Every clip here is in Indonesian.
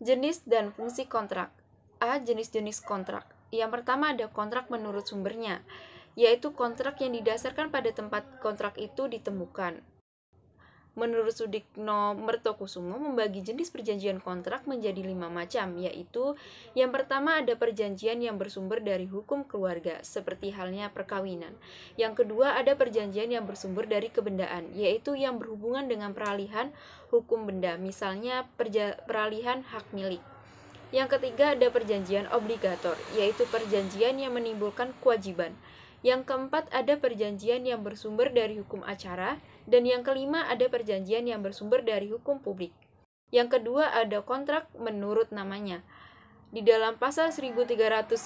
Jenis dan fungsi kontrak. A. Jenis-jenis kontrak. Yang pertama ada kontrak menurut sumbernya, yaitu kontrak yang didasarkan pada tempat kontrak itu ditemukan. Menurut Sudikno Mertokusumo membagi jenis perjanjian kontrak menjadi 5 macam, yaitu yang pertama ada perjanjian yang bersumber dari hukum keluarga, seperti halnya perkawinan. Yang kedua ada perjanjian yang bersumber dari kebendaan, yaitu yang berhubungan dengan peralihan hukum benda, misalnya peralihan hak milik. Yang ketiga ada perjanjian obligator, yaitu perjanjian yang menimbulkan kewajiban. Yang keempat ada perjanjian yang bersumber dari hukum acara, dan yang kelima ada perjanjian yang bersumber dari hukum publik. Yang kedua ada kontrak menurut namanya. Di dalam pasal 1319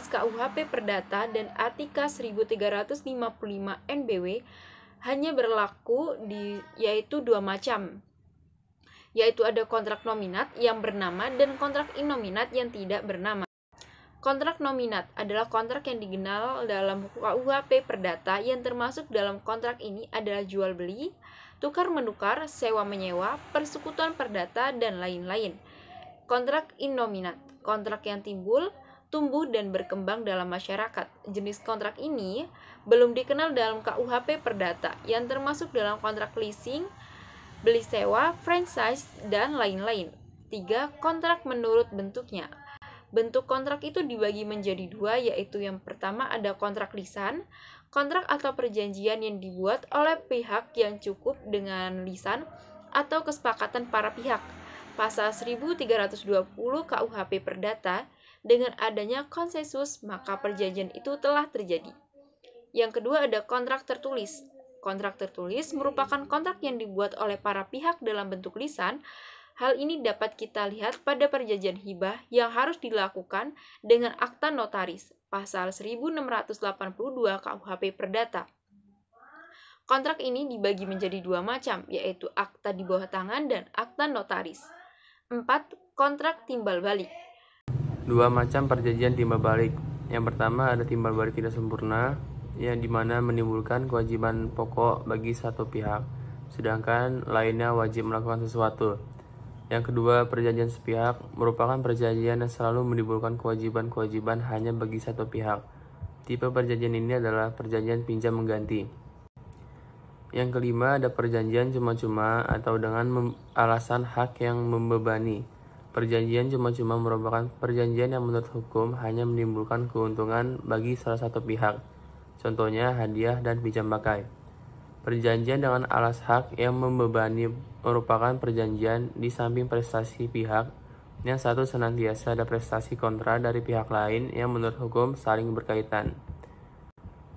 KUHP Perdata dan Atika 1355 NBW hanya berlaku yaitu 2 macam, yaitu ada kontrak nominat yang bernama dan kontrak inominat yang tidak bernama. Kontrak nominat adalah kontrak yang dikenal dalam KUHP Perdata yang termasuk dalam kontrak ini adalah jual beli, tukar menukar, sewa menyewa, persekutuan perdata, dan lain-lain. Kontrak inominat, kontrak yang tumbuh dan berkembang dalam masyarakat. Jenis kontrak ini belum dikenal dalam KUHP Perdata yang termasuk dalam kontrak leasing, beli sewa, franchise, dan lain-lain. 3. Kontrak menurut bentuknya. Bentuk kontrak itu dibagi menjadi 2, yaitu yang pertama ada kontrak lisan, kontrak atau perjanjian yang dibuat oleh pihak yang cukup dengan lisan atau kesepakatan para pihak. Pasal 1320 KUHP Perdata, dengan adanya konsensus maka perjanjian itu telah terjadi. Yang kedua ada kontrak tertulis. Kontrak tertulis merupakan kontrak yang dibuat oleh para pihak dalam bentuk lisan. Hal ini dapat kita lihat pada perjanjian hibah yang harus dilakukan dengan akta notaris, pasal 1682 KUHP Perdata. Kontrak ini dibagi menjadi 2 macam, yaitu akta di bawah tangan dan akta notaris. 4. Kontrak timbal balik. 2 macam perjanjian timbal balik. Yang pertama ada timbal balik tidak sempurna, yang dimana menimbulkan kewajiban pokok bagi satu pihak, sedangkan lainnya wajib melakukan sesuatu. Yang kedua, perjanjian sepihak merupakan perjanjian yang selalu menimbulkan kewajiban-kewajiban hanya bagi satu pihak. Tipe perjanjian ini adalah perjanjian pinjam mengganti. Yang kelima, ada perjanjian cuma-cuma atau dengan alasan hak yang membebani. Perjanjian cuma-cuma merupakan perjanjian yang menurut hukum hanya menimbulkan keuntungan bagi salah satu pihak. Contohnya hadiah dan pinjam pakai. Perjanjian dengan alas hak yang membebani merupakan perjanjian di samping prestasi pihak yang satu senantiasa ada prestasi kontra dari pihak lain yang menurut hukum saling berkaitan.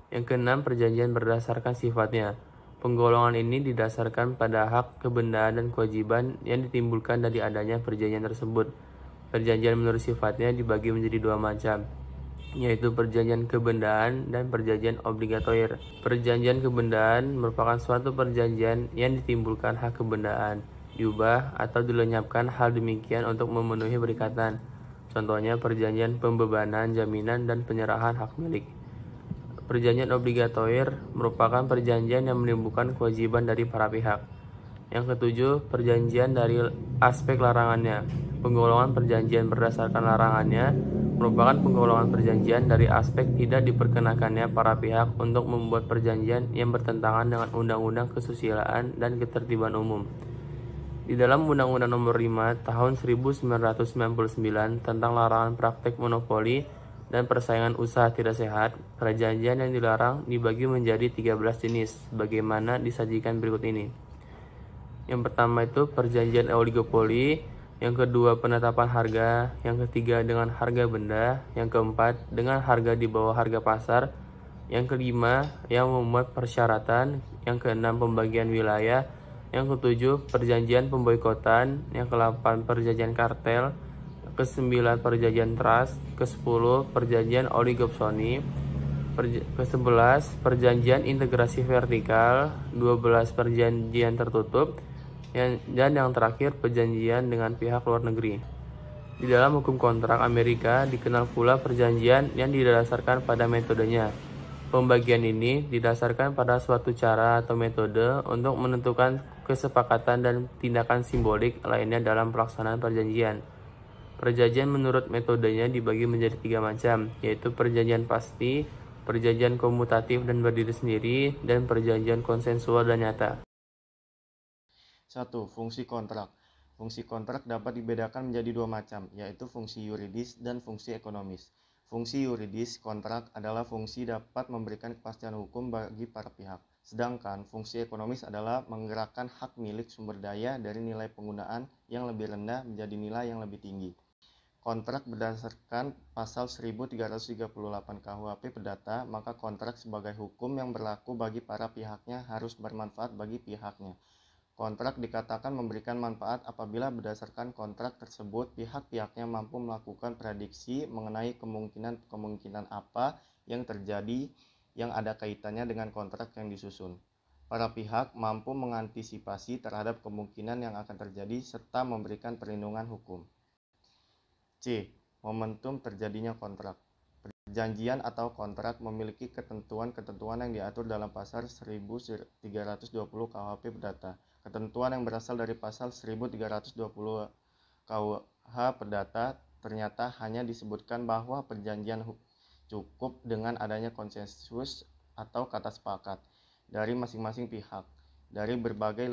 Yang keenam, perjanjian berdasarkan sifatnya. Penggolongan ini didasarkan pada hak, kebendaan, dan kewajiban yang ditimbulkan dari adanya perjanjian tersebut. Perjanjian menurut sifatnya dibagi menjadi 2 macam, yaitu perjanjian kebendaan dan perjanjian obligator. Perjanjian kebendaan merupakan suatu perjanjian yang ditimbulkan hak kebendaan, diubah atau dilenyapkan hal demikian untuk memenuhi perikatan. Contohnya perjanjian pembebanan, jaminan, dan penyerahan hak milik. Perjanjian obligator merupakan perjanjian yang menimbulkan kewajiban dari para pihak. Yang ketujuh, perjanjian dari aspek larangannya. Penggolongan perjanjian berdasarkan larangannya merupakan penggolongan perjanjian dari aspek tidak diperkenakannya para pihak untuk membuat perjanjian yang bertentangan dengan Undang-Undang Kesusilaan dan Ketertiban Umum. Di dalam Undang-Undang Nomor 5 Tahun 1999 tentang larangan praktek monopoli dan persaingan usaha tidak sehat, perjanjian yang dilarang dibagi menjadi 13 jenis, bagaimana disajikan berikut ini. Yang pertama itu perjanjian oligopoli, yang kedua penetapan harga, yang ketiga dengan harga benda, yang keempat dengan harga di bawah harga pasar, yang kelima yang memuat persyaratan, yang keenam pembagian wilayah, yang ketujuh perjanjian pemboikotan, yang ke-8 perjanjian kartel, ke-9 perjanjian trust, ke-10 perjanjian oligopsoni, ke-11 perjanjian integrasi vertikal, 12 perjanjian tertutup, dan yang terakhir perjanjian dengan pihak luar negeri. Di dalam hukum kontrak Amerika dikenal pula perjanjian yang didasarkan pada metodenya. Pembagian ini didasarkan pada suatu cara atau metode untuk menentukan kesepakatan dan tindakan simbolik lainnya dalam pelaksanaan perjanjian. Perjanjian menurut metodenya dibagi menjadi 3 macam, yaitu perjanjian pasti, perjanjian komutatif dan berdiri sendiri, dan perjanjian konsensual dan nyata. 1. Fungsi kontrak. Fungsi kontrak dapat dibedakan menjadi 2 macam, yaitu fungsi yuridis dan fungsi ekonomis. Fungsi yuridis kontrak adalah fungsi dapat memberikan kepastian hukum bagi para pihak. Sedangkan fungsi ekonomis adalah menggerakkan hak milik sumber daya dari nilai penggunaan yang lebih rendah menjadi nilai yang lebih tinggi. Kontrak berdasarkan pasal 1338 KUHP Perdata, maka kontrak sebagai hukum yang berlaku bagi para pihaknya harus bermanfaat bagi pihaknya. Kontrak dikatakan memberikan manfaat apabila berdasarkan kontrak tersebut pihak-pihaknya mampu melakukan prediksi mengenai kemungkinan apa yang terjadi yang ada kaitannya dengan kontrak yang disusun. Para pihak mampu mengantisipasi terhadap kemungkinan yang akan terjadi serta memberikan perlindungan hukum. C. Momentum terjadinya kontrak. Perjanjian atau kontrak memiliki ketentuan-ketentuan yang diatur dalam pasal 1320 KUHP Perdata. Ketentuan yang berasal dari pasal 1320 KUH Perdata ternyata hanya disebutkan bahwa perjanjian cukup dengan adanya konsensus atau kata sepakat dari masing-masing pihak. Dari berbagai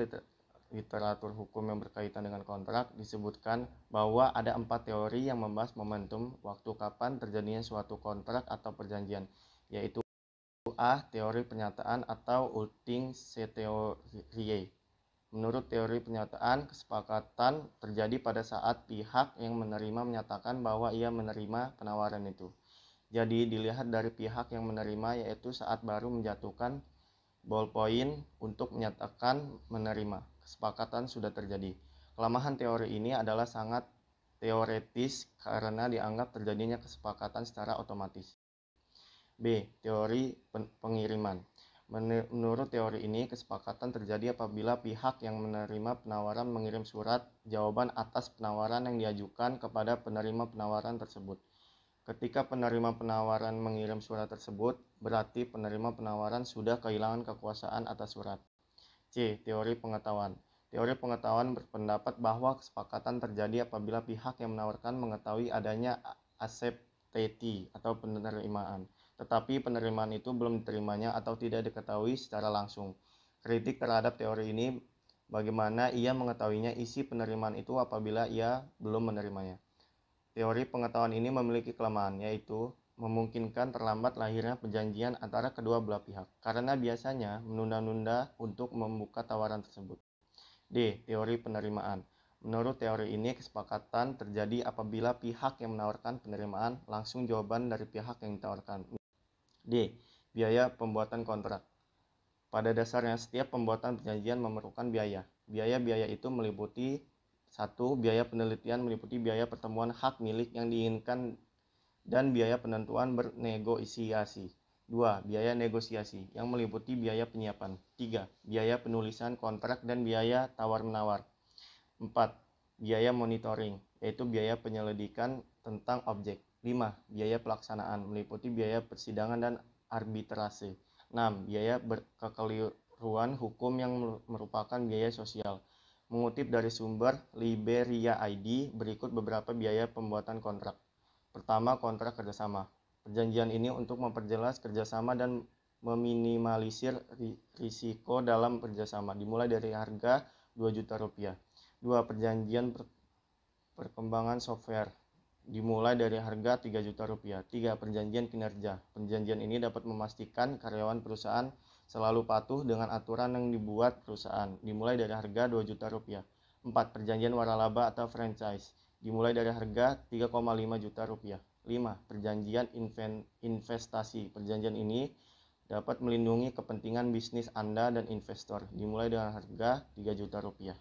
literatur hukum yang berkaitan dengan kontrak disebutkan bahwa ada 4 teori yang membahas momentum waktu kapan terjadinya suatu kontrak atau perjanjian, yaitu A. Teori pernyataan atau ultimate theory. Menurut teori pernyataan, kesepakatan terjadi pada saat pihak yang menerima menyatakan bahwa ia menerima penawaran itu. Jadi dilihat dari pihak yang menerima, yaitu saat baru menjatuhkan ballpoint untuk menyatakan menerima. Kesepakatan sudah terjadi. Kelemahan teori ini adalah sangat teoretis karena dianggap terjadinya kesepakatan secara otomatis. B. Teori pengiriman. Menurut teori ini, kesepakatan terjadi apabila pihak yang menerima penawaran mengirim surat jawaban atas penawaran yang diajukan kepada penerima penawaran tersebut. Ketika penerima penawaran mengirim surat tersebut, berarti penerima penawaran sudah kehilangan kekuasaan atas surat. C. Teori pengetahuan. Teori pengetahuan berpendapat bahwa kesepakatan terjadi apabila pihak yang menawarkan mengetahui adanya acceptability atau penerimaan, tetapi penerimaan itu belum diterimanya atau tidak diketahui secara langsung. Kritik terhadap teori ini bagaimana ia mengetahuinya isi penerimaan itu apabila ia belum menerimanya. Teori pengetahuan ini memiliki kelemahan, yaitu memungkinkan terlambat lahirnya perjanjian antara kedua belah pihak, karena biasanya menunda-nunda untuk membuka tawaran tersebut. D. Teori penerimaan. Menurut teori ini, kesepakatan terjadi apabila pihak yang menawarkan penerimaan langsung jawaban dari pihak yang ditawarkan. D. Biaya pembuatan kontrak. Pada dasarnya, setiap pembuatan perjanjian memerlukan biaya. Biaya-biaya itu meliputi 1. Biaya penelitian meliputi biaya pertemuan hak milik yang diinginkan dan biaya penentuan bernegosiasi. 2. Biaya negosiasi yang meliputi biaya penyiapan. 3. Biaya penulisan kontrak dan biaya tawar-menawar. 4. Biaya monitoring, yaitu biaya penyelidikan tentang objek. 5. Biaya pelaksanaan meliputi biaya persidangan dan arbitrase. 6. Biaya kekeliruan hukum yang merupakan biaya sosial. Mengutip dari sumber Liberia ID, berikut beberapa biaya pembuatan kontrak. Pertama, kontrak kerjasama. Perjanjian ini untuk memperjelas kerjasama dan meminimalisir risiko dalam kerjasama, dimulai dari harga 2 juta rupiah. 2. Perjanjian perkembangan software, dimulai dari harga 3 juta rupiah. 3. Perjanjian kinerja. Perjanjian ini dapat memastikan karyawan perusahaan selalu patuh dengan aturan yang dibuat perusahaan, dimulai dari harga 2 juta rupiah. 4. Perjanjian waralaba atau franchise, dimulai dari harga 3,5 juta rupiah. 5. Perjanjian investasi. Perjanjian ini dapat melindungi kepentingan bisnis Anda dan investor, dimulai dengan harga 3 juta rupiah.